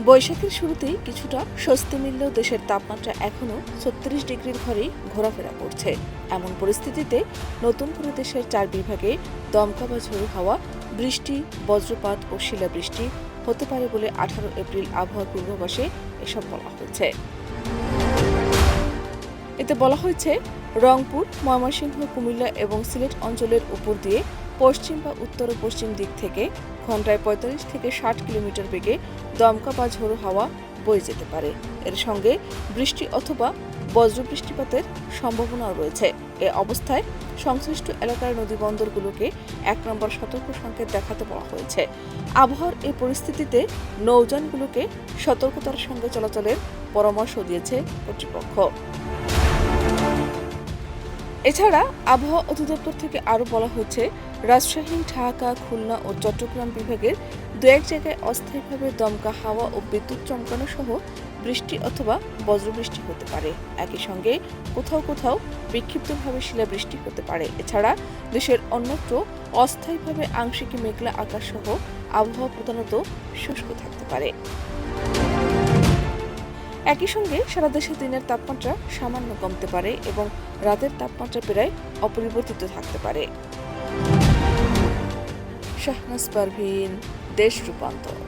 বৈশাখের শুরুতেই কিছুটা স্বস্তি মিললেও দেশের তাপমাত্রা এখনও ৩৬ ডিগ্রির ঘরেই ঘোরাফেরা করছে। এমন পরিস্থিতিতে নতুন করে দেশের 4 বিভাগে দমকা বা ঝোড়ো হাওয়া, বৃষ্টি, বজ্রপাত ও শিলাবৃষ্টি হতে পারে বলে 18 এপ্রিল আবহাওয়া পূর্বাভাসে এসব বলা হয়েছে। এতে বলা হয়েছে, রংপুর, ময়মনসিংহ, কুমিল্লা এবং সিলেট অঞ্চলের উপর দিয়ে পশ্চিম বা উত্তর ও পশ্চিম দিক থেকে ঘন্টায় ৪৫ থেকে ৬০ কিলোমিটার বেগে দমকা বা ঝোড়ো হাওয়া বয়ে যেতে পারে। এর সঙ্গে বৃষ্টি অথবা বজ্রবৃষ্টিপাতের সম্ভাবনাও রয়েছে। এ অবস্থায় সংশ্লিষ্ট এলাকার নদীবন্দরগুলোকে ১ নম্বর সতর্ক সংকেত দেখাতে বলা হয়েছে। আবহাওয়ার এই পরিস্থিতিতে নৌযানগুলোকে সতর্কতার সঙ্গে চলাচলের পরামর্শ দিয়েছে কর্তৃপক্ষ। এছাড়া আবহাওয়া অধিদপ্তর থেকে আরও বলা হয়েছে, রাজশাহী, ঢাকা, খুলনা ও চট্টগ্রাম বিভাগের দু এক জায়গায় অস্থায়ীভাবে দমকা হাওয়া ও বিদ্যুৎ চমকানো সহ বৃষ্টি অথবা বজ্রবৃষ্টি হতে পারে। একই সঙ্গে কোথাও কোথাও বিক্ষিপ্তভাবে শিলাবৃষ্টি হতে পারে। এছাড়া দেশের অন্যত্র অস্থায়ীভাবে আংশিক মেঘলা আকাশ সহ আবহাওয়া প্রধানত শুষ্ক থাকতে পারে। একই সঙ্গে সারা দেশে দিনের তাপমাত্রা সামান্য কমতে পারে এবং রাতের তাপমাত্রা প্রায় অপরিবর্তিত থাকতে পারে। শাহনাজ পারভীন, দেশ রূপান্তর।